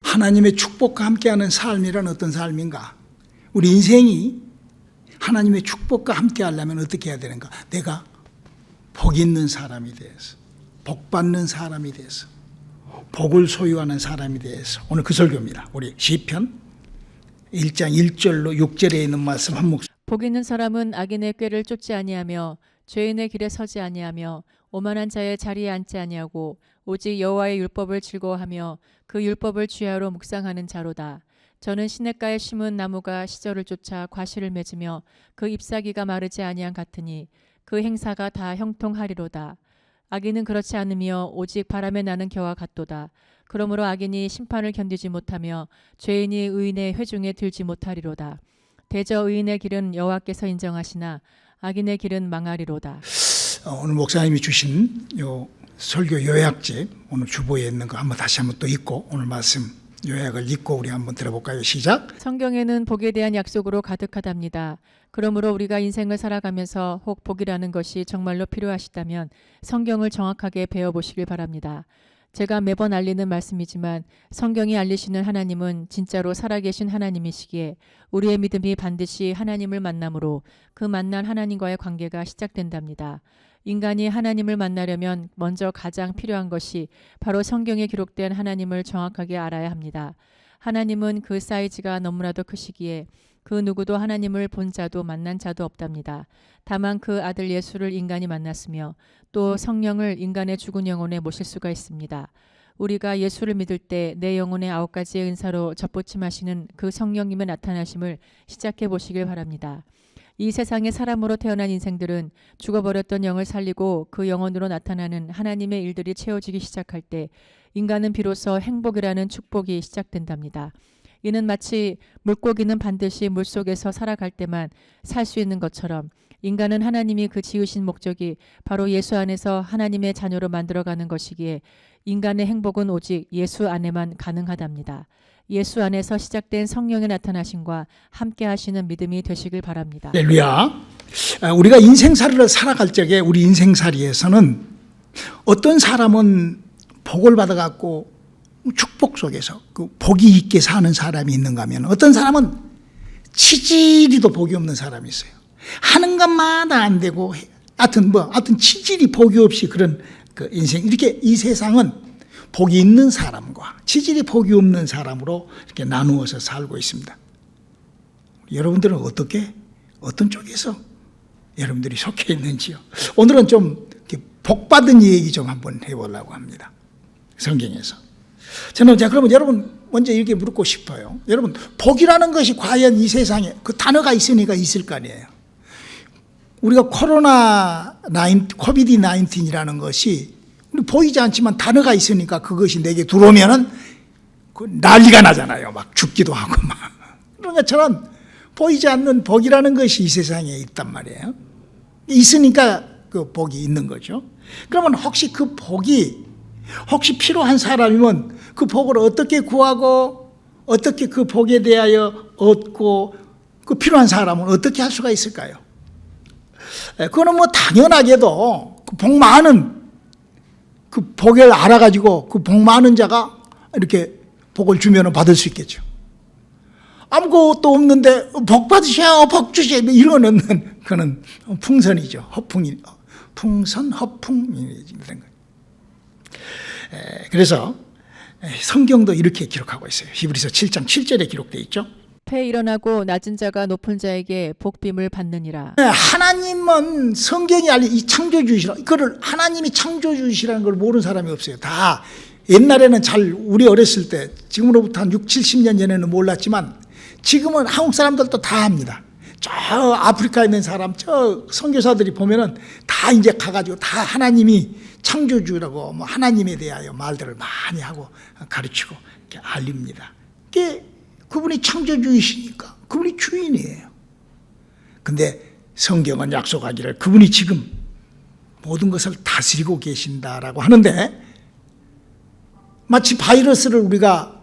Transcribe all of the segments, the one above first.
하나님의 축복과 함께하는 삶이란 어떤 삶인가? 우리 인생이 하나님의 축복과 함께하려면 어떻게 해야 되는가? 내가 복 있는 사람이 돼서, 복 받는 사람이 돼서, 복을 소유하는 사람이 돼서, 오늘 그 설교입니다. 우리 시편 1장 1절로 6절에 있는 말씀 한 목소리. 복 있는 사람은 악인의 꾀를 쫓지 아니하며 죄인의 길에 서지 아니하며 오만한 자의 자리에 앉지 아니하고 오직 여호와의 율법을 즐거워하며 그 율법을 주야로 묵상하는 자로다. 저는 시냇가에 심은 나무가 시절을 쫓아 과실을 맺으며 그 잎사귀가 마르지 아니한 같으니 그 행사가 다 형통하리로다. 악인은 그렇지 않으며 오직 바람에 나는 겨와 같도다. 그러므로 악인이 심판을 견디지 못하며 죄인이 의인의 회중에 들지 못하리로다. 대저 의인의 길은 여호와께서 인정하시나 악인의 길은 망하리로다. 오늘 목사님이 주신 요 설교 요약집, 오늘 주보에 있는 거 다시 한번 또 읽고, 오늘 말씀 요약을 읽고 우리 한번 들어볼까요? 시작. 성경에는 복에 대한 약속으로 가득하답니다. 그러므로 우리가 인생을 살아가면서 혹 복이라는 것이 정말로 필요하시다면 성경을 정확하게 배워보시길 바랍니다. 제가 매번 알리는 말씀이지만 성경이 알리시는 하나님은 진짜로 살아계신 하나님이시기에 우리의 믿음이 반드시 하나님을 만남으로 그 만난 하나님과의 관계가 시작된답니다. 인간이 하나님을 만나려면 먼저 가장 필요한 것이 바로 성경에 기록된 하나님을 정확하게 알아야 합니다. 하나님은 그 사이즈가 너무나도 크시기에 그 누구도 하나님을 본 자도 만난 자도 없답니다. 다만 그 아들 예수를 인간이 만났으며 또 성령을 인간의 죽은 영혼에 모실 수가 있습니다. 우리가 예수를 믿을 때 내 영혼의 9가지의 은사로 접붙임하시는 그 성령님의 나타나심을 시작해 보시길 바랍니다. 이 세상에 사람으로 태어난 인생들은 죽어버렸던 영을 살리고 그 영혼으로 나타나는 하나님의 일들이 채워지기 시작할 때 인간은 비로소 행복이라는 축복이 시작된답니다. 이는 마치 물고기는 반드시 물속에서 살아갈 때만 살 수 있는 것처럼 인간은 하나님이 그 지으신 목적이 바로 예수 안에서 하나님의 자녀로 만들어가는 것이기에 인간의 행복은 오직 예수 안에만 가능하답니다. 예수 안에서 시작된 성령의 나타나심과 함께 하시는 믿음이 되시길 바랍니다. 할렐루야. 우리가 인생살이를 살아갈 적에 우리 인생살이에서는 어떤 사람은 복을 받아갖고 축복 속에서 그 복이 있게 사는 사람이 있는가 하면 어떤 사람은 치질이도 복이 없는 사람이 있어요. 하는 것마다 안 되고 하여튼 치질이 복이 없이 그런 그 인생, 이렇게 이 세상은 복이 있는 사람과 치질이 복이 없는 사람으로 이렇게 나누어서 살고 있습니다. 여러분들은 어떤 쪽에서 여러분들이 속해 있는지요? 오늘은 좀 복 받은 얘기 좀 한번 해보려고 합니다. 성경에서. 그러면 여러분 먼저 이렇게 물고 싶어요. 여러분, 복이라는 것이 과연 이 세상에 그 단어가 있으니까 있을 거 아니에요. 우리가 코비드-19이라는 것이 보이지 않지만 단어가 있으니까 그것이 내게 들어오면은 난리가 나잖아요. 막 죽기도 하고 막. 그런 것처럼 보이지 않는 복이라는 것이 이 세상에 있단 말이에요. 있으니까 그 복이 있는 거죠. 그러면 혹시 그 복이 필요한 사람이면 그 복을 어떻게 구하고 어떻게 그 복에 대하여 얻고 그 필요한 사람은 어떻게 할 수가 있을까요? 그거는 당연하게도 그 복 많은 그 복을 알아가지고 그 복 많은 자가 이렇게 복을 주면 받을 수 있겠죠. 아무것도 없는데 복 받으셔, 복 주셔 이러는 그는 풍선이죠. 허풍이 된 거예요. 그래서 성경도 이렇게 기록하고 있어요. 히브리서 7장 7절에 기록되어 있죠. 패 일어나고 낮은 자가 높은 자에게 복빔을 받느니라. 하나님은 성경이 알린 이 창조주시라, 이거를 하나님이 창조주시라는 걸 모르는 사람이 없어요. 다 옛날에는 우리 어렸을 때, 지금으로부터 한 6, 70년 전에는 몰랐지만 지금은 한국 사람들도 다 합니다. 저 아프리카에 있는 사람, 저 선교사들이 보면은 다 이제 가가지고 다 하나님이 창조주라고 하나님에 대하여 말들을 많이 하고 가르치고 이렇게 알립니다. 그분이 창조주이시니까 그분이 주인이에요. 근데 성경은 약속하기를 그분이 지금 모든 것을 다스리고 계신다라고 하는데, 마치 바이러스를 우리가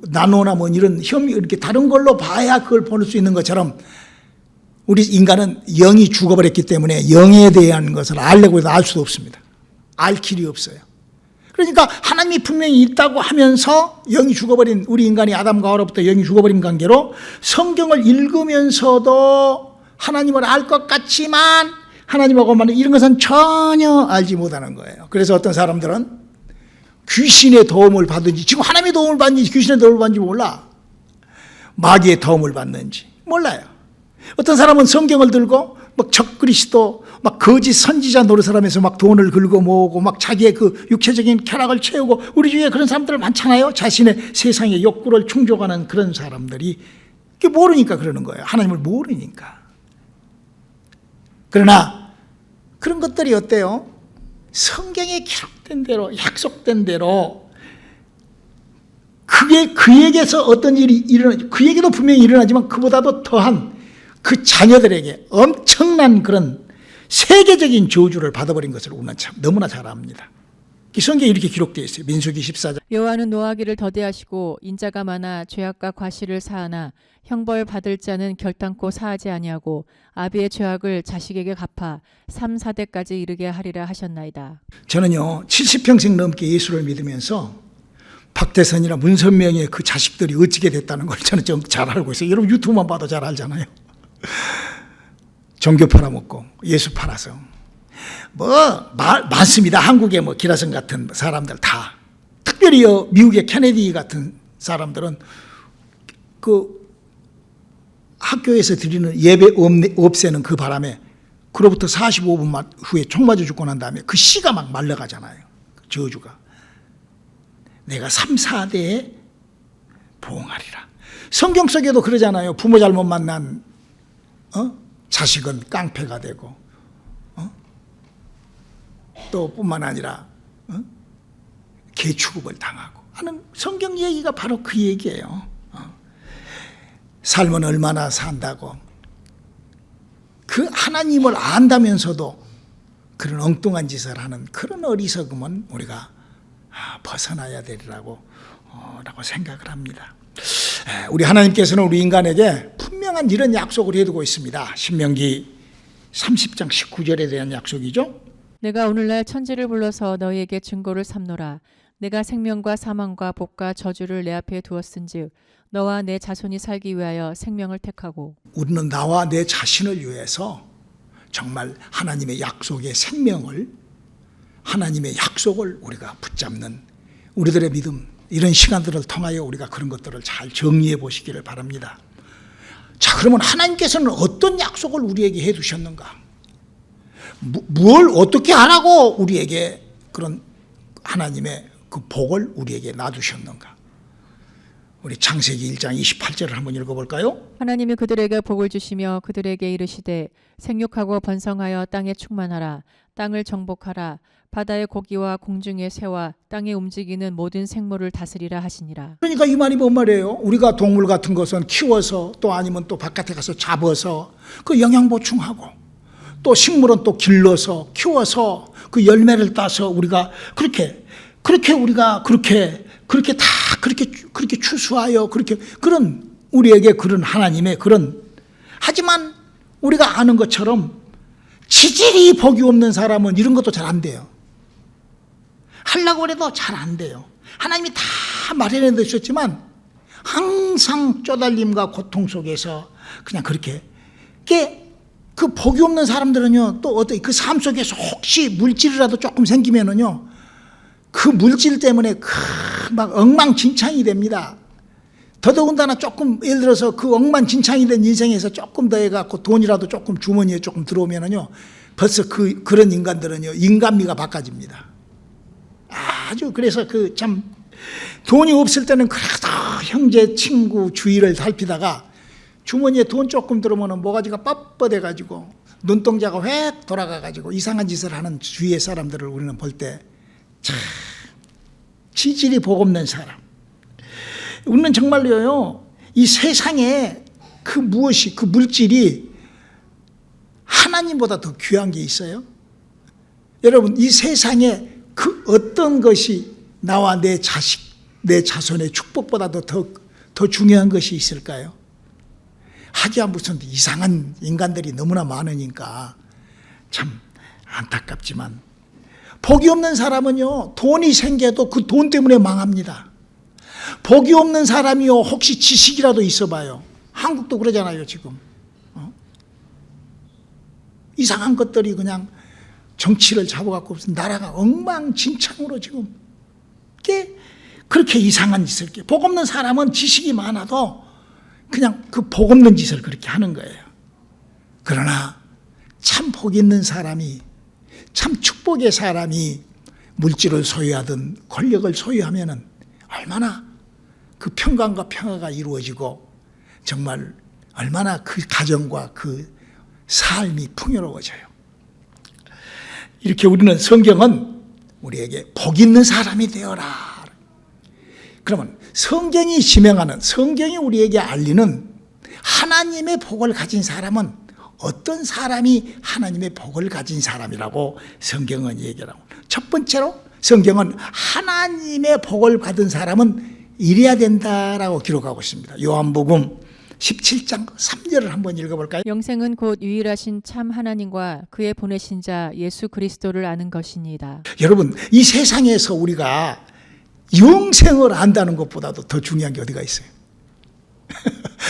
나노나 이런 이렇게 다른 걸로 봐야 그걸 볼 수 있는 것처럼 우리 인간은 영이 죽어버렸기 때문에 영에 대한 것을 알려고 해도 알 수도 없습니다. 알 길이 없어요. 그러니까 하나님이 분명히 있다고 하면서 영이 죽어버린 우리 인간이 아담과 하와로부터 영이 죽어버린 관계로 성경을 읽으면서도 하나님을 알 것 같지만 하나님하고만 이런 것은 전혀 알지 못하는 거예요. 그래서 어떤 사람들은 귀신의 도움을 받든지, 지금 하나님의 도움을 받는지 귀신의 도움을 받는지 몰라. 마귀의 도움을 받는지 몰라요. 어떤 사람은 성경을 들고 막 적그리스도, 막 거짓 선지자 노릇을 하면서 막 돈을 긁어 모으고 막 자기의 그 육체적인 쾌락을 채우고, 우리 주위에 그런 사람들 많잖아요. 자신의 세상의 욕구를 충족하는 그런 사람들이 그게 모르니까 그러는 거예요. 하나님을 모르니까. 그러나 그런 것들이 어때요? 성경에 기록된 대로, 약속된 대로 그에게서 어떤 일이 일어나지, 그에게도 분명히 일어나지만 그보다도 더한 그 자녀들에게 엄청난 그런 세계적인 저주를 받아버린 것을 우리는 참 너무나 잘 압니다. 성경에 이렇게 기록되어 있어요. 민수기 14장. 여호와는 노하기를 더디하시고 인자가 많아 죄악과 과실을 사하나 형벌 받을 자는 결단코 사하지 아니하고 아비의 죄악을 자식에게 갚아 3, 4대까지 이르게 하리라 하셨나이다. 저는요 70평생 넘게 예수를 믿으면서 박대선이나 문선명의 그 자식들이 어찌게 됐다는 걸 저는 좀 잘 알고 있어요. 여러분 유튜브만 봐도 잘 알잖아요. 종교 팔아먹고 예수 팔아서 많습니다. 한국의 기라성 같은 사람들 다, 특별히 미국의 케네디 같은 사람들은 그 학교에서 드리는 예배 없애는 그 바람에 그로부터 45분 후에 총 맞아 죽고 난 다음에 그 씨가 막 말라가잖아요. 그 저주가. 내가 3, 4대에 보응하리라. 성경 속에도 그러잖아요. 부모 잘못 만난 자식은 깡패가 되고, 또 뿐만 아니라 개취급을 당하고 하는 성경 얘기가 바로 그 얘기예요. 삶은 얼마나 산다고 그 하나님을 안다면서도 그런 엉뚱한 짓을 하는 그런 어리석음은 우리가 벗어나야 되리라고 생각을 합니다. 우리 하나님께서는 우리 인간에게 분명한 이런 약속을 해두고 있습니다. 신명기 30장 19절에 대한 약속이죠. 내가 오늘날 천지를 불러서 너희에게 증거를 삼노라. 내가 생명과 사망과 복과 저주를 내 앞에 두었은즉 너와 내 자손이 살기 위하여 생명을 택하고. 우리는 나와 내 자신을 위해서 정말 하나님의 약속의 생명을, 하나님의 약속을 우리가 붙잡는 우리들의 믿음, 이런 시간들을 통하여 우리가 그런 것들을 잘 정리해 보시기를 바랍니다. 자, 그러면 하나님께서는 어떤 약속을 우리에게 해 두셨는가? 뭘 어떻게 하라고 우리에게 그런 하나님의 그 복을 우리에게 놔두셨는가? 우리 창세기 1장 28절을 한번 읽어볼까요? 하나님이 그들에게 복을 주시며 그들에게 이르시되 생육하고 번성하여 땅에 충만하라. 땅을 정복하라. 바다의 고기와 공중의 새와 땅에 움직이는 모든 생물을 다스리라 하시니라. 그러니까 이 말이 뭔 말이에요? 우리가 동물 같은 것은 키워서, 또 아니면 또 바깥에 가서 잡아서 그 영양 보충하고, 또 식물은 또 길러서 키워서 그 열매를 따서 우리가 그렇게 우리가 그렇게 다 그렇게 추수하여 그런 우리에게 그런 하나님의 그런, 하지만 우리가 아는 것처럼 지질이 복이 없는 사람은 이런 것도 잘 안 돼요. 하려고 해도 잘 안 돼요. 하나님이 다 마련해 두셨지만 항상 쪼달림과 고통 속에서 그냥 그렇게 그 복이 없는 사람들은요, 또 어떤 그 삶 속에서 혹시 물질이라도 조금 생기면은요, 그 물질 때문에 막 엉망진창이 됩니다. 더더군다나 조금 예를 들어서 그 엉망진창이 된 인생에서 조금 더 해갖고 돈이라도 조금 주머니에 조금 들어오면은요, 벌써 그런 인간들은요, 인간미가 바꿔집니다. 아주 그래서 참 돈이 없을 때는 그래도 형제 친구 주위를 살피다가 주머니에 돈 조금 들어오면 모가지가 뻣뻣해가지고 눈동자가 획 돌아가가지고 이상한 짓을 하는 주위의 사람들을 우리는 볼 때 참 지질이 복 없는 사람. 우리는 정말로요, 이 세상에 그 무엇이, 그 물질이 하나님보다 더 귀한 게 있어요? 여러분, 이 세상에 그 어떤 것이 나와 내 자식, 내 자손의 축복보다도 더 중요한 것이 있을까요? 하기야 무슨 이상한 인간들이 너무나 많으니까 참 안타깝지만 복이 없는 사람은요, 돈이 생겨도 그 돈 때문에 망합니다. 복이 없는 사람이요, 혹시 지식이라도 있어봐요. 한국도 그러잖아요, 지금. 이상한 것들이 그냥 정치를 잡아갖고 나라가 엉망진창으로 지금 그렇게 이상한 짓을 이렇게. 복 없는 사람은 지식이 많아도 그냥 그 복 없는 짓을 그렇게 하는 거예요. 그러나 참 복 있는 사람이, 참 축복의 사람이 물질을 소유하든 권력을 소유하면은 얼마나 그 평강과 평화가 이루어지고 정말 얼마나 그 가정과 그 삶이 풍요로워져요. 이렇게 우리는 성경은 우리에게 복 있는 사람이 되어라. 그러면 성경이 지명하는, 성경이 우리에게 알리는 하나님의 복을 가진 사람은 어떤 사람이 하나님의 복을 가진 사람이라고 성경은 얘기를 하고, 첫 번째로 성경은 하나님의 복을 받은 사람은 이래야 된다라고 기록하고 있습니다. 요한복음 17장 3절을 한번 읽어볼까요? 영생은 곧 유일하신 참 하나님과 그의 보내신 자 예수 그리스도를 아는 것이니이다. 여러분, 이 세상에서 우리가 영생을 안다는 것보다도 더 중요한 게 어디가 있어요?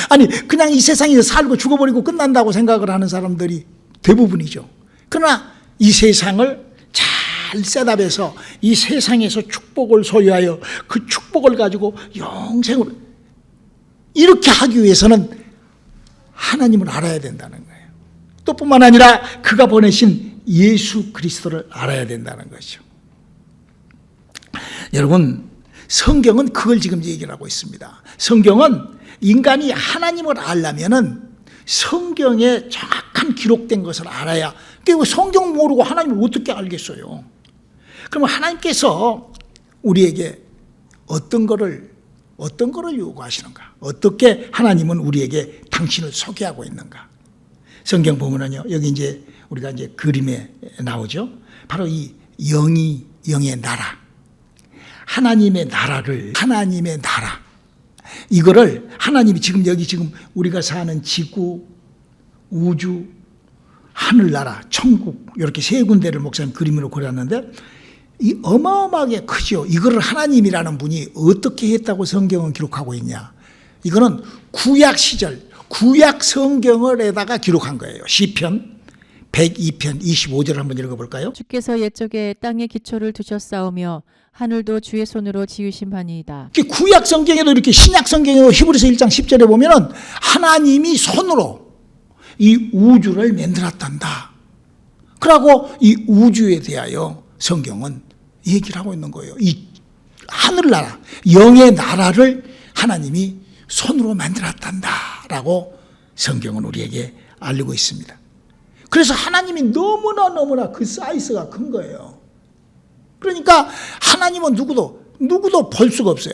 아니, 그냥 이 세상에서 살고 죽어버리고 끝난다고 생각을 하는 사람들이 대부분이죠. 그러나 이 세상을 잘 셋업해서 이 세상에서 축복을 소유하여 그 축복을 가지고 영생을 이렇게 하기 위해서는 하나님을 알아야 된다는 거예요. 또 뿐만 아니라 그가 보내신 예수 그리스도를 알아야 된다는 것이죠. 여러분, 성경은 그걸 지금 얘기를 하고 있습니다. 성경은 인간이 하나님을 알려면은 성경에 정확한 기록된 것을 알아야. 그러니까 성경 모르고 하나님을 어떻게 알겠어요? 그러면 하나님께서 우리에게 어떤 거를 요구하시는가? 어떻게 하나님은 우리에게 당신을 소개하고 있는가? 성경 보면은요, 여기 이제 우리가 이제 그림에 나오죠. 바로 이 영의 나라, 하나님의 나라를, 하나님의 나라, 이거를 하나님이 지금 여기 지금 우리가 사는 지구, 우주, 하늘나라, 천국, 이렇게 세 군데를 목사님 그림으로 그렸는데 이 어마어마하게 크죠. 이거를 하나님이라는 분이 어떻게 했다고 성경은 기록하고 있냐? 이거는 구약 시절, 구약 성경을에다가 기록한 거예요. 시편 102편 25절을 한번 읽어볼까요? 주께서 옛적에 땅에 기초를 두셨사오며 하늘도 주의 손으로 지으신 바니이다. 구약 성경에도 이렇게 신약 성경에도 히브리서 1장 10절에 보면은 하나님이 손으로 이 우주를 만들었단다. 그러고 이 우주에 대하여 성경은 얘기를 하고 있는 거예요. 이 하늘나라, 영의 나라를 하나님이 손으로 만들었단다라고 성경은 우리에게 알리고 있습니다. 그래서 하나님이 너무나 그 사이즈가 큰 거예요. 그러니까 하나님은 누구도 볼 수가 없어요.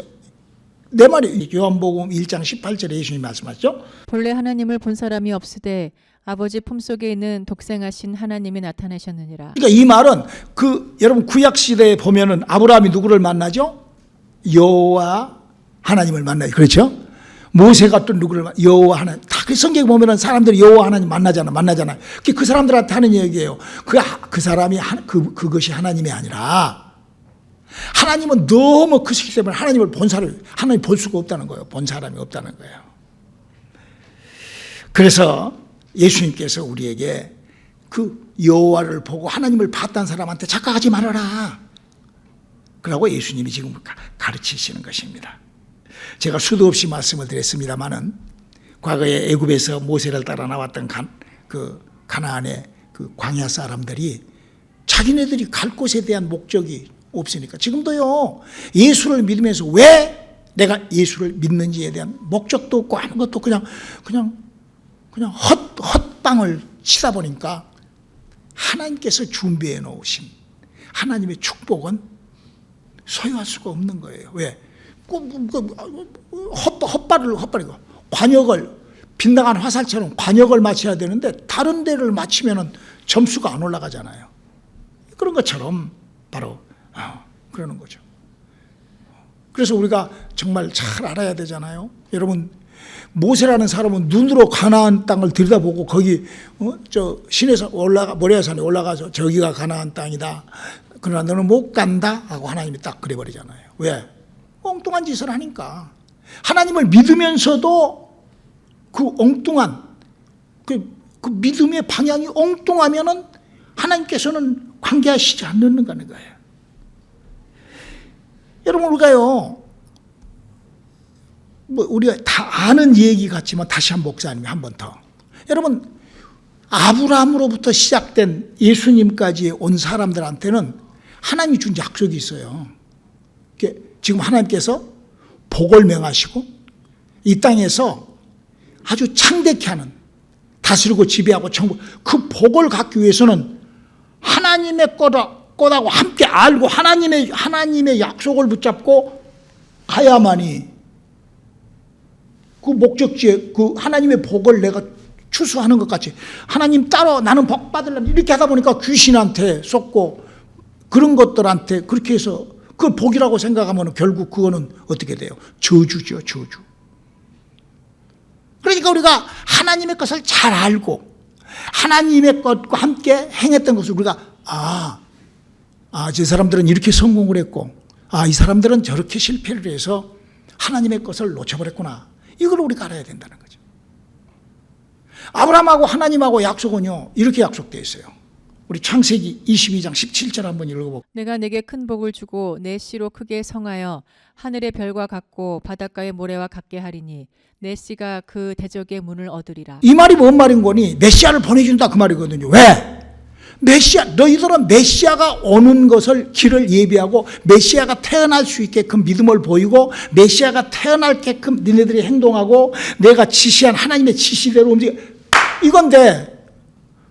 내 말이 요한복음 1장 18절에 예수님이 말씀하셨죠. 본래 하나님을 본 사람이 없으되 아버지 품속에 있는 독생하신 하나님이 나타나셨느니라. 그러니까 이 말은 여러분 구약 시대에 보면은 아브라함이 누구를 만나죠? 여호와 하나님을 만나요. 그렇죠? 모세가 또 누구를 여호와 하나님, 다 그 성경에 보면은 사람들이 여호와 하나님 만나잖아요. 그 사람들한테 하는 얘기예요. 그 사람이 그것이 하나님이 아니라 하나님은 너무 크시기 때문에 하나님을 하나님 볼 수가 없다는 거예요. 본 사람이 없다는 거예요. 그래서 예수님께서 우리에게 그 여호와를 보고 하나님을 봤다는 사람한테 착각하지 말아라. 그러고 예수님이 지금 가르치시는 것입니다. 제가 수도 없이 말씀을 드렸습니다마는 과거에 애굽에서 모세를 따라 나왔던 가나안의 그 광야 사람들이 자기네들이 갈 곳에 대한 목적이 없으니까 지금도요, 예수를 믿으면서 왜 내가 예수를 믿는지에 대한 목적도 없고 아무것도 그냥 헛방을 치다 보니까 하나님께서 준비해 놓으신 하나님의 축복은 소유할 수가 없는 거예요. 왜? 헛발이고 관역을 빗나간 화살처럼 관역을 맞춰야 되는데 다른 데를 맞추면은 점수가 안 올라가잖아요. 그런 것처럼 바로 그러는 거죠. 그래서 우리가 정말 잘 알아야 되잖아요. 여러분, 모세라는 사람은 눈으로 가나안 땅을 들여다보고 거기 저 신에서 모리아산에 올라가서 저기가 가나안 땅이다. 그러나 너는 못 간다 하고 하나님이 딱 그래버리잖아요. 왜? 엉뚱한 짓을 하니까. 하나님을 믿으면서도 그 엉뚱한 그 믿음의 방향이 엉뚱하면은 하나님께서는 관계하시지 않는다는 거예요. 여러분, 우리가요, 뭐 우리가 다 아는 얘기 같지만 다시 한 목사님이 한 번 더. 여러분, 아브라함으로부터 시작된 예수님까지 온 사람들한테는 하나님이 준 약속이 있어요. 지금 하나님께서 복을 명하시고 이 땅에서 아주 창대케 하는, 다스리고 지배하고 천국, 그 복을 갖기 위해서는 하나님의 거라고 함께 알고 하나님의 약속을 붙잡고 가야만이 그 목적지에 그 하나님의 복을 내가 추수하는 것 같이, 하나님 따로 나는 복 받으려면 이렇게 하다 보니까 귀신한테 속고 그런 것들한테 그렇게 해서 그 복이라고 생각하면 결국 그거는 어떻게 돼요? 저주죠, 저주. 그러니까 우리가 하나님의 것을 잘 알고 하나님의 것과 함께 행했던 것을 우리가 저 사람들은 이렇게 성공을 했고 이 사람들은 저렇게 실패를 해서 하나님의 것을 놓쳐버렸구나. 이걸 우리가 알아야 된다는 거죠. 아브라함하고 하나님하고 약속은요, 이렇게 약속되어 있어요. 우리 창세기 22장 17절 한번 읽어볼게요. 내가 내게 큰 복을 주고 내 씨로 크게 성하여 하늘의 별과 같고 바닷가의 모래와 같게 하리니 내 씨가 그 대적의 문을 얻으리라. 이 말이 뭔 말인 거니? 메시아를 보내준다 그 말이거든요. 왜? 너희들은 메시아가 오는 것을 길을 예비하고 메시아가 태어날 수 있게끔 믿음을 보이고 메시아가 태어날게끔 너희들이 행동하고 내가 지시한 하나님의 지시대로 움직여. 이건데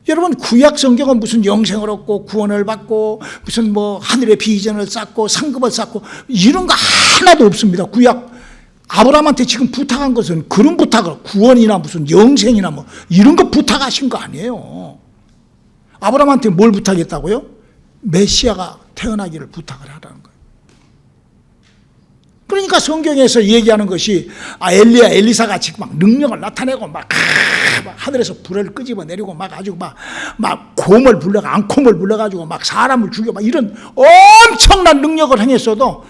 여러분, 구약 성경은 무슨 영생을 얻고 구원을 받고 무슨 뭐 하늘의 비전을 쌓고 상급을 쌓고 이런 거 하나도 없습니다. 구약 아브라함한테 지금 부탁한 것은 그런 부탁을, 구원이나 무슨 영생이나 뭐 이런 거 부탁하신 거 아니에요. 아브라함한테 뭘 부탁했다고요? 메시아가 태어나기를 부탁을 하라는 거예요. 그러니까 성경에서 얘기하는 것이 엘리야, 엘리사가 지금 막 능력을 나타내고 막 하늘에서 불을 끄집어 내리고 막 아주 막 곰을 불러가 앙콤을 불러가지고 막 사람을 죽여 막 이런 엄청난 능력을 행했어도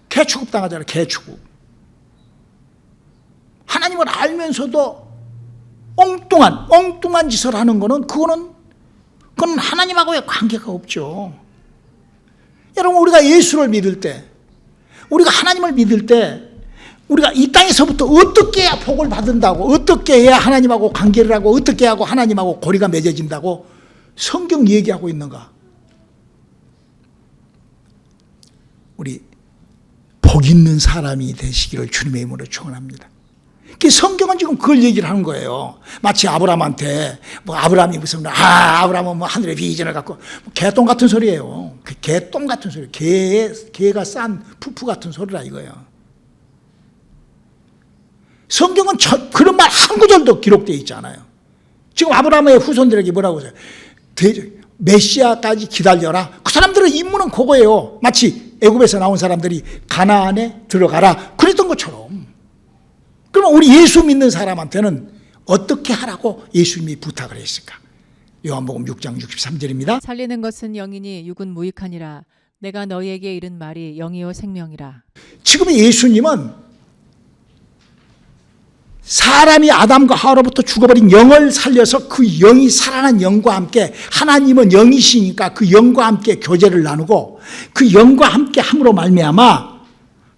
개취급 당하잖아요. 개취급. 하나님을 알면서도 엉뚱한 짓을 하는 거는 그건 하나님하고의 관계가 없죠. 여러분, 우리가 예수를 믿을 때, 우리가 하나님을 믿을 때 우리가 이 땅에서부터 어떻게 해야 복을 받는다고, 어떻게 해야 하나님하고 관계를 하고 어떻게 하고 하나님하고 고리가 맺어진다고 성경 얘기하고 있는가? 우리 복 있는 사람이 되시기를 주님의 이름으로 축원합니다. 성경은 지금 그걸 얘기를 하는 거예요. 마치 아브라함한테 아브라함이 무슨 아브라함은 하늘의 비전을 갖고 개똥 같은 소리예요. 개똥 같은 소리. 개가 싼 푸푸 같은 소리라 이거예요. 성경은 그런 말 한 구절도 기록되어 있지 않아요. 지금 아브라함의 후손들에게 뭐라고 하세요? 메시아까지 기다려라. 그 사람들의 임무는 그거예요. 마치 애굽에서 나온 사람들이 가나안에 들어가라 그랬던 것처럼. 그러면 우리 예수 믿는 사람한테는 어떻게 하라고 예수님이 부탁을 했을까? 요한복음 6장 63절입니다. 살리는 것은 영이니 육은 무익하니라. 내가 너희에게 이른 말이 영이요 생명이라. 지금 예수님은 사람이 아담과 하와로부터 죽어버린 영을 살려서 그 영이 살아난 영과 함께, 하나님은 영이시니까 그 영과 함께 교제를 나누고 그 영과 함께 함으로 말미암아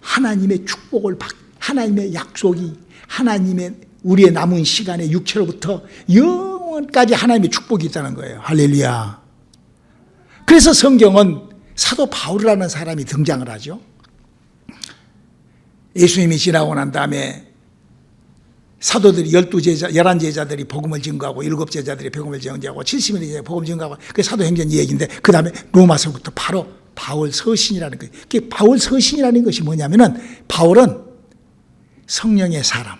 하나님의 축복을 하나님의 약속이, 하나님의 우리의 남은 시간의 육체로부터 영원까지 하나님의 축복이 있다는 거예요. 할렐루야. 그래서 성경은 사도 바울이라는 사람이 등장을 하죠. 예수님이 지나고 난 다음에 사도들이 11제자들이 복음을 증거하고 7제자들이 복음을 증거하고 70인의 제자들이 복음을 증거하고 그게 사도행전 얘기인데 그 다음에 로마서부터 바로 바울 서신이라는 거예요. 그 바울 서신이라는 것이 뭐냐면은 바울은 성령의 사람,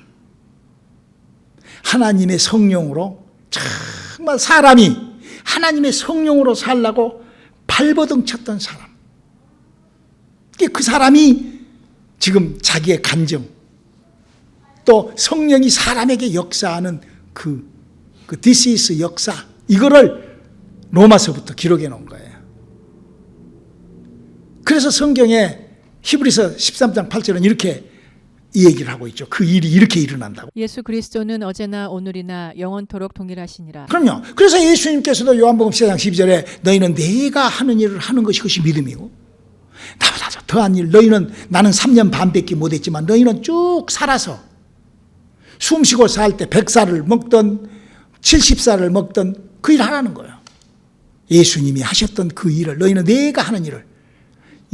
하나님의 성령으로 정말 사람이 하나님의 성령으로 살라고 발버둥 쳤던 사람. 그 사람이 지금 자기의 간증, 또 성령이 사람에게 역사하는 그 This is 역사, 이거를 로마서부터 기록해 놓은 거예요. 그래서 성경에 히브리서 13장 8절은 이렇게 이 얘기를 하고 있죠. 그 일이 이렇게 일어난다고. 예수 그리스도는 어제나 오늘이나 영원토록 동일하시니라. 그럼요. 그래서 예수님께서도 요한복음 14장 12절에 너희는 내가 하는 일을 하는 것이 그것이 믿음이고 나보다 더한 일 너희는 나는 3년 반밖에 못했지만 너희는 쭉 살아서 숨쉬고 살 때 100살을 먹던 70살을 먹던 그 일 하라는 거예요. 예수님이 하셨던 그 일을 너희는 내가 하는 일을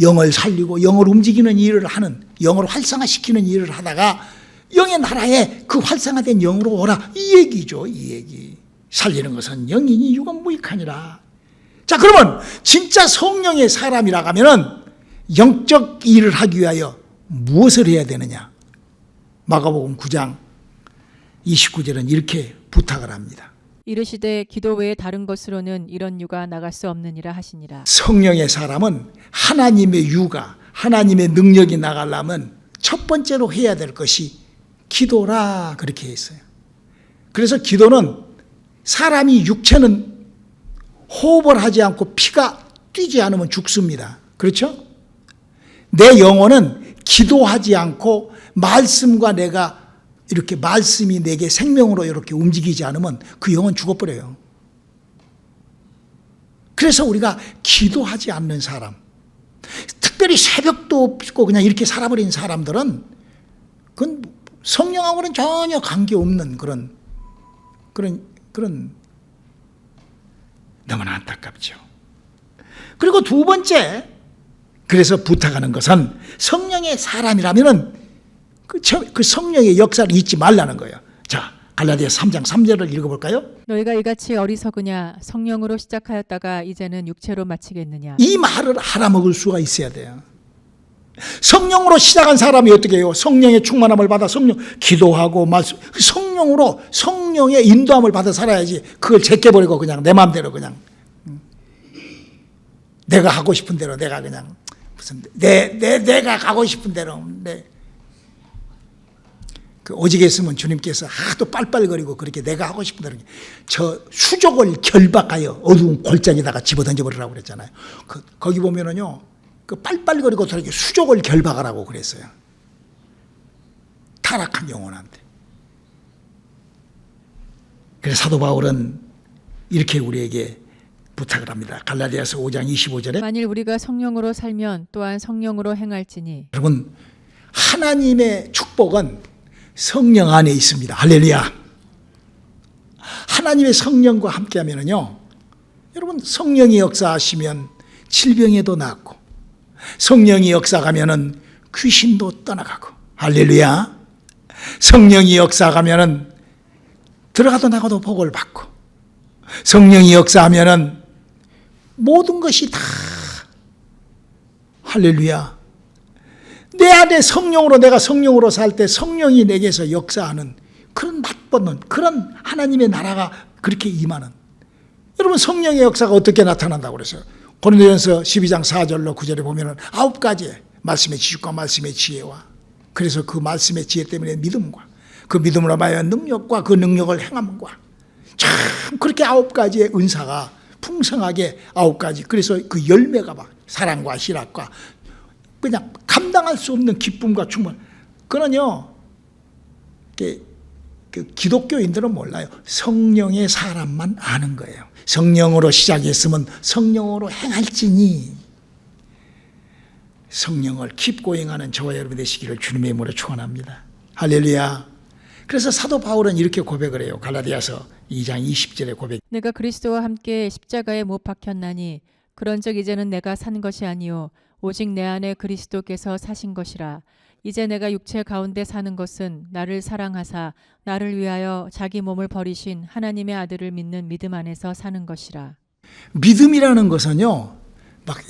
영을 살리고 영을 움직이는 일을 하는 영을 활성화시키는 일을 하다가 영의 나라에 그 활성화된 영으로 오라 이 얘기죠. 이 얘기. 살리는 것은 영이니 육은 무익하니라. 자, 그러면 진짜 성령의 사람이라 하면은 영적 일을 하기 위하여 무엇을 해야 되느냐? 마가복음 9장 29절은 이렇게 부탁을 합니다. 이르시되 기도 외에 다른 것으로는 이런 유가 나갈 수 없느니라 하시니라. 성령의 사람은 하나님의 유가, 하나님의 능력이 나가려면 첫 번째로 해야 될 것이 기도라 그렇게 했어요. 그래서 기도는 사람이 육체는 호흡을 하지 않고 피가 뛰지 않으면 죽습니다. 그렇죠? 내 영혼은 기도하지 않고 말씀과 내가 이렇게 말씀이 내게 생명으로 이렇게 움직이지 않으면 그 영은 죽어버려요. 그래서 우리가 기도하지 않는 사람, 특별히 새벽도 없고 그냥 이렇게 살아버린 사람들은 그건 성령하고는 전혀 관계없는 그런 너무나 안타깝죠. 그리고 두 번째, 그래서 부탁하는 것은 성령의 사람이라면은 그 성령의 역사를 잊지 말라는 거예요. 자, 갈라디아서 3장 3절을 읽어볼까요? 너희가 이같이 어리석으냐 성령으로 시작하였다가 이제는 육체로 마치겠느냐. 이 말을 알아먹을 수가 있어야 돼요. 성령으로 시작한 사람이 어떻게 해요? 성령의 충만함을 받아 성령 기도하고 말씀 성령으로 성령의 인도함을 받아 살아야지. 그걸 제껴버리고 그냥 내 마음대로 그냥 내가 하고 싶은 대로 내가 그냥 무슨 내가 가고 싶은 대로 그 오직에 있으면 주님께서 하도 빨빨거리고 그렇게 내가 하고 싶은 대로 저 수족을 결박하여 어두운 골짜기에다가 집어던져버리라고 그랬잖아요. 거기 보면은요 그 빨빨거리고 저렇게 수족을 결박하라고 그랬어요. 타락한 영혼한테. 그래서 사도 바울은 이렇게 우리에게 부탁을 합니다. 갈라디아서 5장 25절에 만일 우리가 성령으로 살면 또한 성령으로 행할지니. 여러분 하나님의 축복은 성령 안에 있습니다. 할렐루야. 하나님의 성령과 함께 하면은요 여러분 성령이 역사하시면 질병에도 낫고 성령이 역사하면은 귀신도 떠나가고 할렐루야. 성령이 역사하면은 들어가도 나가도 복을 받고 성령이 역사하면은 모든 것이 다 할렐루야. 내 안에 성령으로 내가 성령으로 살 때 성령이 내게서 역사하는 그런 맛보는 그런 하나님의 나라가 그렇게 임하는 여러분 성령의 역사가 어떻게 나타난다고 그랬어요? 고린도전서 12장 4절로 9절에 보면은 9가지 말씀의 지식과 말씀의 지혜와 그래서 그 말씀의 지혜 때문에 믿음과 그 믿음으로 말하여 능력과 그 능력을 행함과 참 그렇게 9가지의 은사가 풍성하게 9가지 그래서 그 열매가 막 사랑과 희락과 그냥 감당할 수 없는 기쁨과 충만. 그거는요, 그 기독교인들은 몰라요. 성령의 사람만 아는 거예요. 성령으로 시작했으면 성령으로 행할지니 성령을 깊고 행하는 저와 여러분 되시기를 주님의 이름으로 축원합니다. 할렐루야. 그래서 사도 바울은 이렇게 고백을 해요. 갈라디아서 2장 20절에 고백. 내가 그리스도와 함께 십자가에 못 박혔나니 그런즉 이제는 내가 산 것이 아니요 오직 내 안에 그리스도께서 사신 것이라. 이제 내가 육체 가운데 사는 것은 나를 사랑하사 나를 위하여 자기 몸을 버리신 하나님의 아들을 믿는 믿음 안에서 사는 것이라. 믿음이라는 것은요, 막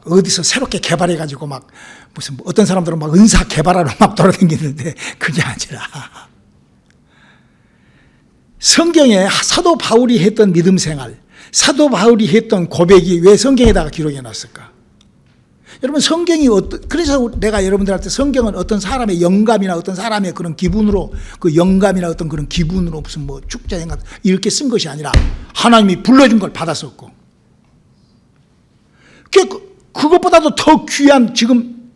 어디서 새롭게 개발해가지고 막 무슨 어떤 사람들은 막 은사 개발하러 막 돌아다니는데 그게 아니라 성경에 사도 바울이 했던 믿음 생활, 사도 바울이 했던 고백이 왜 성경에다가 기록해 놨을까? 여러분 성경이 그래서 내가 여러분들한테 성경은 어떤 사람의 영감이나 어떤 사람의 그런 기분으로 그 영감이나 어떤 그런 기분으로 무슨 뭐 축제 행각 이렇게 쓴 것이 아니라 하나님이 불러준 걸 받았었고 그 그것보다도 더 귀한 지금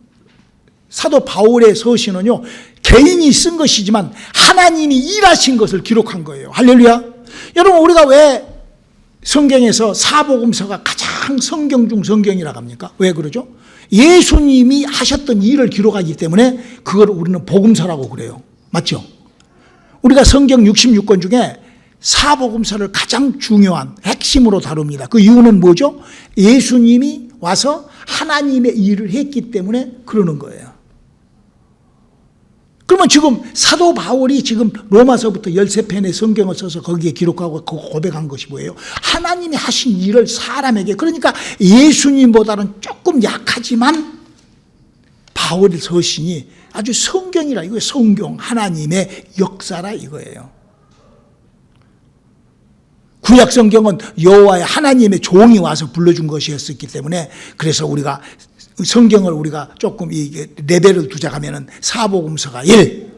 사도 바울의 서신은요, 개인이 쓴 것이지만 하나님이 일하신 것을 기록한 거예요. 할렐루야. 여러분, 우리가 왜 성경에서 사복음서가 가장 성경 중 성경이라고 합니까? 왜 그러죠? 예수님이 하셨던 일을 기록하기 때문에 그걸 우리는 복음서라고 그래요. 맞죠? 우리가 성경 66권 중에 사복음서를 가장 중요한 핵심으로 다룹니다. 그 이유는 뭐죠? 예수님이 와서 하나님의 일을 했기 때문에 그러는 거예요. 그러면 지금 사도 바울이 지금 로마서부터 13편의 성경을 써서 거기에 기록하고 고백한 것이 뭐예요? 하나님이 하신 일을 사람에게, 그러니까 예수님보다는 조금 약하지만 바울의 서신이 아주 성경이라 이거예요. 성경, 하나님의 역사라 이거예요. 구약 성경은 여호와의 하나님의 종이 와서 불러준 것이었기 때문에, 그래서 우리가 성경을 우리가 조금 이 레벨을 두자하면은 사복음서가 1,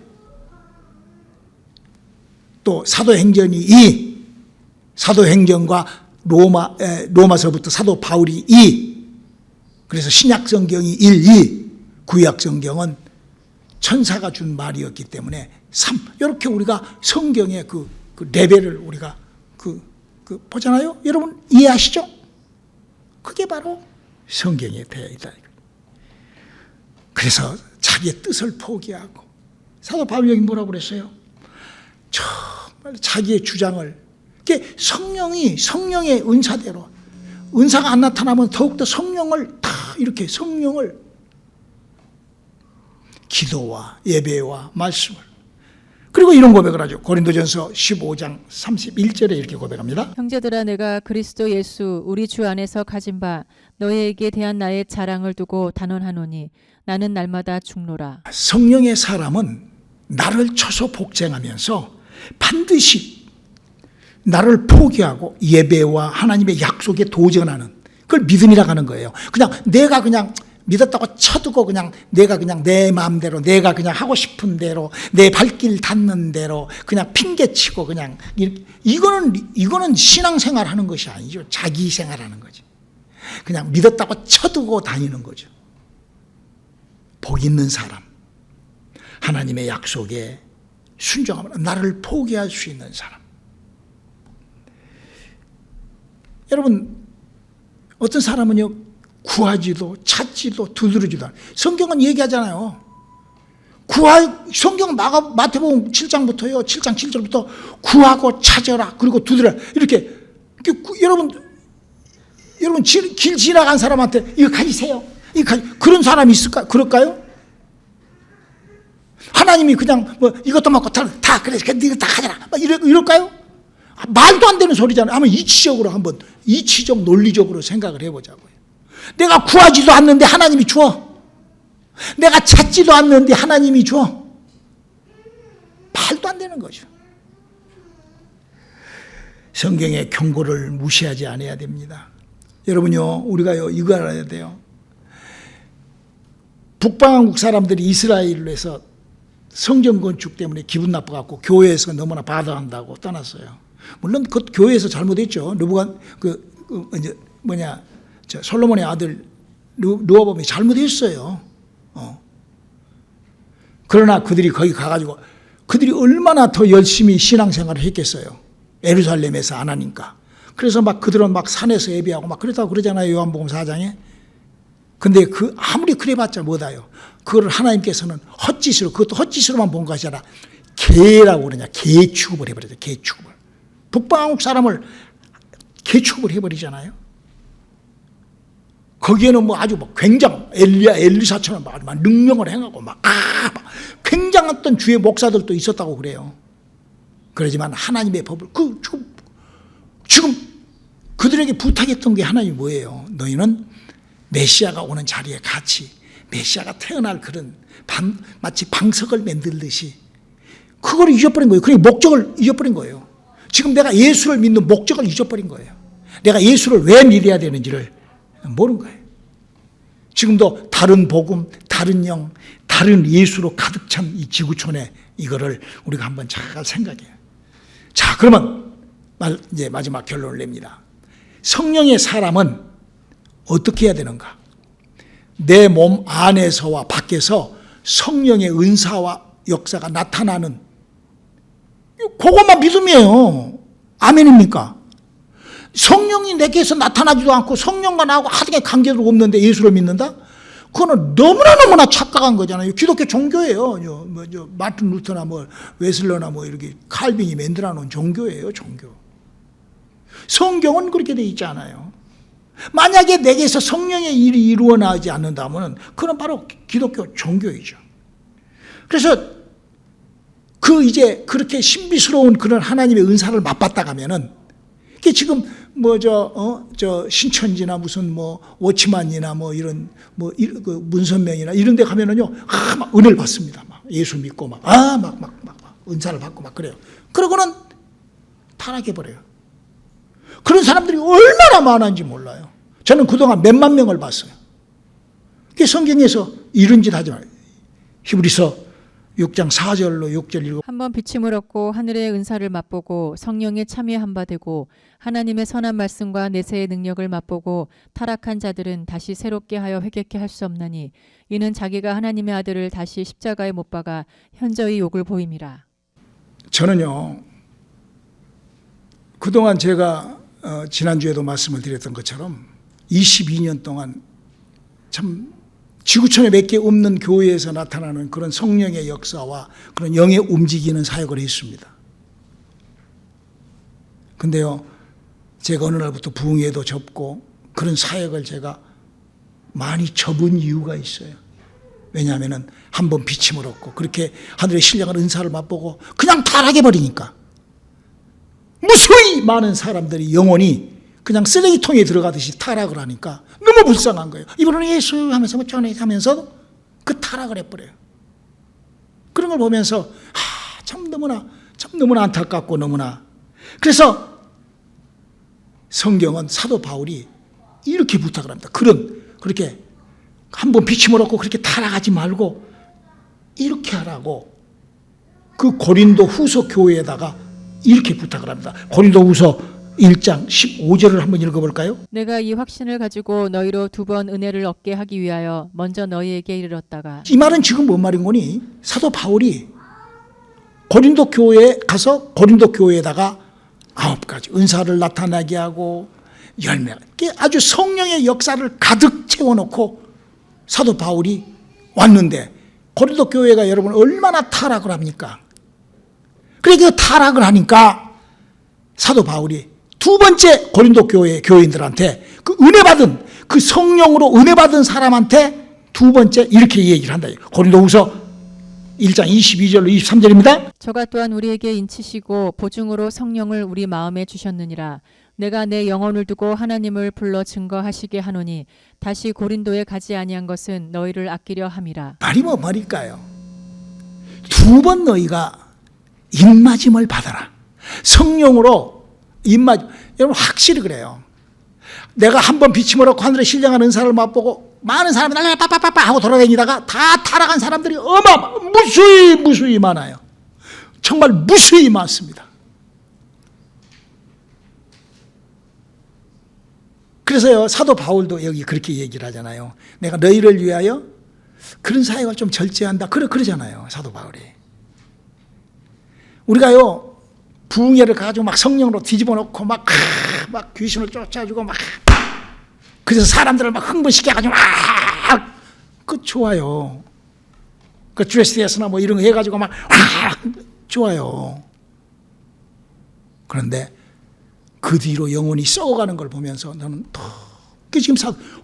또 사도행전이 2, 사도행전과 로마서부터 사도 바울이 2, 그래서 신약 성경이 1, 2, 구약 성경은 천사가 준 말이었기 때문에 3, 이렇게 우리가 성경의 그 레벨을 우리가 보잖아요. 여러분 이해하시죠? 그게 바로 성경에 되어 있다. 그래서 자기의 뜻을 포기하고, 사도 바울이 여기 뭐라고 그랬어요? 정말 자기의 주장을, 성령의 은사대로, 은사가 안 나타나면 더욱더 성령을 다 이렇게 성령을 기도와 예배와 말씀을, 그리고 이런 고백을 하죠. 고린도전서 15장 31절에 이렇게 고백합니다. 형제들아, 내가 그리스도 예수 우리 주 안에서 가진 바 너희에게 대한 나의 자랑을 두고 단언하노니 나는 날마다 죽노라. 성령의 사람은 나를 쳐서 복쟁하면서 반드시 나를 포기하고 예배와 하나님의 약속에 도전하는, 그걸 믿음이라고 하는 거예요. 그냥 내가 그냥 믿었다고 쳐두고 그냥 내가 그냥 내 마음대로, 내가 그냥 하고 싶은 대로, 내 발길 닿는 대로 그냥 핑계치고 그냥, 이거는 신앙생활 하는 것이 아니죠. 자기 생활하는 거죠. 그냥 믿었다고 쳐두고 다니는 거죠. 복 있는 사람, 하나님의 약속에 순종하면 나를 포기할 수 있는 사람. 여러분, 어떤 사람은요, 구하지도 찾지도 두드리지도 않아요. 성경은 얘기하잖아요. 성경 마태복음 7장부터요, 7장 7절부터 구하고 찾아라, 그리고 두드려라. 이렇게 여러분 길 지나간 사람한테 이거 가지세요, 그런 사람이 있을까? 그럴까요? 하나님이 그냥 뭐 이것도 먹고 다 그래, 이거 다 가져라, 이럴까요? 말도 안 되는 소리잖아요. 한번 이치적 논리적으로 생각을 해보자고요. 내가 구하지도 않는데 하나님이 줘. 내가 찾지도 않는데 하나님이 줘. 말도 안 되는 거죠. 성경의 경고를 무시하지 않아야 됩니다. 여러분요, 우리가요, 이거 알아야 돼요. 북방한국 사람들이 이스라엘로 해서 성전 건축 때문에 기분 나빠갖고 교회에서 너무나 받아한다고 떠났어요. 물론 그 교회에서 잘못했죠. 솔로몬의 아들 르호보암이 잘못했어요. 그러나 그들이 거기 가가지고 그들이 얼마나 더 열심히 신앙생활을 했겠어요. 예루살렘에서 안 하니까. 그래서 그들은 산에서 예배하고 그랬다고 그러잖아요. 요한복음 4장에. 근데 아무리 그래봤자 뭐다요. 그걸 하나님께서는 헛짓으로, 그것도 헛짓으로만 본 것이 아니라 개라고 그러냐, 개 취급을 해버렸죠. 개 취급을. 북방한국 사람을 개 취급을 해버리잖아요. 거기에는 아주 굉장한 엘리사처럼 능력을 행하고 굉장했던 주의 목사들도 있었다고 그래요. 그러지만 하나님의 법을 지금 그들에게 부탁했던 게 하나님이 뭐예요? 너희는 메시아가 오는 자리에 같이 메시아가 태어날 그런 마치 방석을 만들듯이 그걸 잊어버린 거예요. 그러니까 목적을 잊어버린 거예요. 지금 내가 예수를 믿는 목적을 잊어버린 거예요. 내가 예수를 왜 믿어야 되는지를 모르는 거예요. 지금도 다른 복음, 다른 영, 다른 예수로 가득 찬 이 지구촌에 이거를 우리가 한번 잘 생각해요. 자, 그러면 이제 마지막 결론을 냅니다. 성령의 사람은 어떻게 해야 되는가? 내 몸 안에서와 밖에서 성령의 은사와 역사가 나타나는, 그것만 믿음이에요. 아멘입니까? 성령이 내게서 나타나지도 않고 성령과 나하고 하등의 관계도 없는데 예수를 믿는다? 그거는 너무나 착각한 거잖아요. 기독교 종교예요. 마틴 루터나 웨슬러나 이렇게 칼빈이 만들어 놓은 종교예요, 종교. 성경은 그렇게 돼 있지 않아요. 만약에 내게서 성령의 일이 이루어나지 않는다면 그건 바로 기독교 종교이죠. 그래서 이제 그렇게 신비스러운 그런 하나님의 은사를 맛봤다 가면은, 이게 지금 신천지나 무슨 워치만이나 이런 문선명이나 이런 데 가면은요, 막 은혜를 받습니다. 막 예수 믿고 막 은사를 받고 막 그래요. 그러고는 타락해버려요. 그런 사람들이 얼마나 많은지 몰라요. 저는 그동안 몇만 명을 봤어요. 그게 성경에서 이런 짓 하지 말아요. 히브리서 6장 4절로 6절 읽어. 한번 비침을 얻고 하늘의 은사를 맛보고 성령에 참여한 바 되고 하나님의 선한 말씀과 내세의 능력을 맛보고 타락한 자들은 다시 새롭게 하여 회개케 할 수 없나니 이는 자기가 하나님의 아들을 다시 십자가에 못 박아 현저히 욕을 보임이라. 저는요, 그동안 제가 지난주에도 말씀을 드렸던 것처럼 22년 동안 참 지구촌에 몇 개 없는 교회에서 나타나는 그런 성령의 역사와 그런 영의 움직이는 사역을 했습니다. 근데요, 제가 어느 날부터 부흥회도 접고 그런 사역을 제가 많이 접은 이유가 있어요. 왜냐하면 한번 비침을 얻고 그렇게 하늘의 신령한 은사를 맛보고 그냥 타락해버리니까 무수히 많은 사람들이 영혼이 그냥 쓰레기통에 들어가듯이 타락을 하니까 너무 불쌍한 거예요. 이번에는 예수 하면서 하면서 그 타락을 해버려요. 그런 걸 보면서 참 너무나 안타깝고 너무나. 그래서 성경은 사도 바울이 이렇게 부탁을 합니다. 그렇게 한번 비침을 얻고 그렇게 타락하지 말고 이렇게 하라고 그 고린도 후서 교회에다가 이렇게 부탁을 합니다. 고린도 후서 1장 15절을 한번 읽어볼까요? 내가 이 확신을 가지고 너희로 2번 은혜를 얻게 하기 위하여 먼저 너희에게 이르렀다가. 이 말은 지금 뭔 말인 거니? 사도 바울이 고린도 교회에 가서 고린도 교회에다가 9가지 은사를 나타나게 하고 열매, 아주 성령의 역사를 가득 채워놓고 사도 바울이 왔는데 고린도 교회가 여러분 얼마나 타락을 합니까? 그러니까 그 타락을 하니까 사도 바울이 두 번째 고린도 교회 교인들한테 그 은혜받은 그 성령으로 은혜받은 사람한테 두 번째 이렇게 얘기를 한다. 고린도후서 1장 22절로 23절입니다. 저가 또한 우리에게 인치시고 보증으로 성령을 우리 마음에 주셨느니라. 내가 내 영혼을 두고 하나님을 불러 증거하시게 하노니 다시 고린도에 가지 아니한 것은 너희를 아끼려 함이라. 말이 말일까요? 두 번 너희가 입맞음을 받아라. 성령으로 여러분 확실히 그래요. 내가 한번 비침을 얻고 하늘의 신령한 은사를 맛보고 많은 사람이 날라 빠빠빠빠 하고 돌아다니다가 다 타락한 사람들이 무수히 많아요. 정말 무수히 많습니다. 그래서요, 사도 바울도 여기 그렇게 얘기를 하잖아요. 내가 너희를 위하여 그런 사역을 좀 절제한다. 그러잖아요, 사도 바울이. 우리가요, 부흥회를 가지고 막 성령으로 뒤집어 놓고 막 귀신을 쫓아주고 그래서 사람들을 막 흥분시켜가지고 그 좋아요. 그 드레스데스나 이런 거 해가지고 좋아요. 그런데 그 뒤로 영혼이 썩어가는 걸 보면서 나는 지금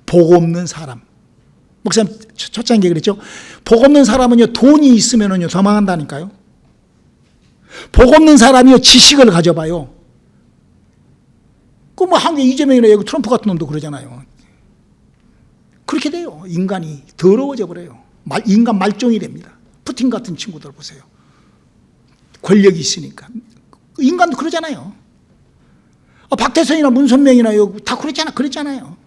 복 없는 사람. 목사님 첫 장에 그랬죠. 복 없는 사람은요, 돈이 있으면은요 더 망한다니까요. 복 없는 사람이요, 지식을 가져봐요. 한국에 이재명이나 여기 트럼프 같은 놈도 그러잖아요. 그렇게 돼요. 인간이 더러워져 버려요. 인간 말종이 됩니다. 푸틴 같은 친구들 보세요. 권력이 있으니까. 인간도 그러잖아요. 박태선이나 문선명이나 여기 다 그랬잖아요.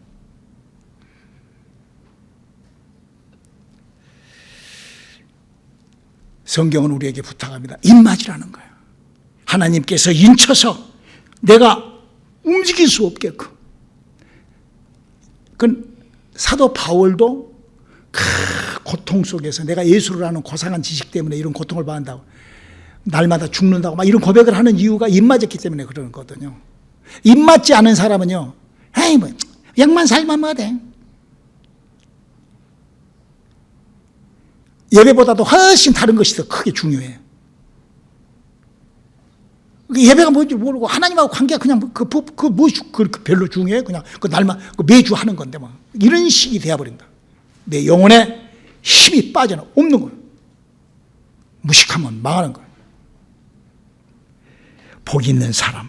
성경은 우리에게 부탁합니다. 입맞이라는 거예요. 하나님께서 인쳐서 내가 움직일 수 없게끔. 그 사도 바울도 고통 속에서 내가 예수를 아는 고상한 지식 때문에 이런 고통을 받는다고, 날마다 죽는다고 막 이런 고백을 하는 이유가 입맞았기 때문에 그런 거거든요. 입맞지 않은 사람은요, 에이 뭐 영만 살면 뭐 돼. 예배보다도 훨씬 다른 것이 더 크게 중요해요. 예배가 뭔지 모르고 하나님하고 관계가 그냥 별로 중요해. 그냥 그 날만 매주 하는 건데 뭐 이런 식이 되어버린다. 내 영혼에 힘이 빠져나 없는 거예요. 무식하면 망하는 거예요. 복 있는 사람,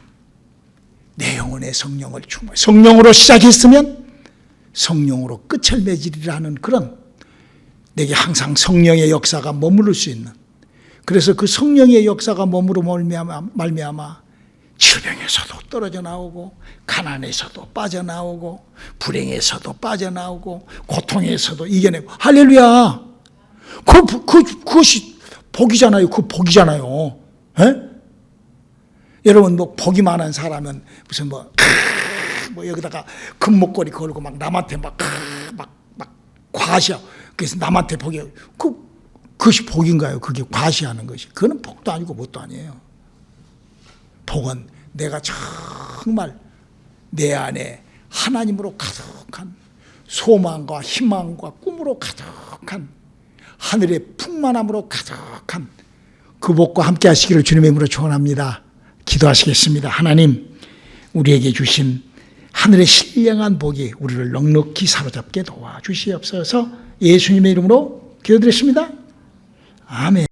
내 영혼에 성령을 충만해. 성령으로 시작했으면 성령으로 끝을 맺으리라는 그런, 내게 항상 성령의 역사가 머무를 수 있는, 그래서 그 성령의 역사가 머무르 말미암아 질병에서도 떨어져 나오고, 가난에서도 빠져나오고, 불행에서도 빠져나오고, 고통에서도 이겨내고. 할렐루야. 그것이 복이잖아요. 그 복이잖아요. 에? 여러분 뭐 복이 많은 사람은 무슨 뭐 여기다가 금목걸이 걸고 막 남한테 막 과시하고, 그래서 남한테 복이, 그것이 복인가요? 그게 과시하는 것이. 그거는 복도 아니고 뭣도 아니에요. 복은 내가 정말 내 안에 하나님으로 가득한 소망과 희망과 꿈으로 가득한, 하늘의 풍만함으로 가득한 그 복과 함께 하시기를 주님의 이름으로 축원합니다. 기도하시겠습니다. 하나님, 우리에게 주신 하늘의 신령한 복이 우리를 넉넉히 사로잡게 도와주시옵소서. 예수님의 이름으로 기도드렸습니다. 아멘.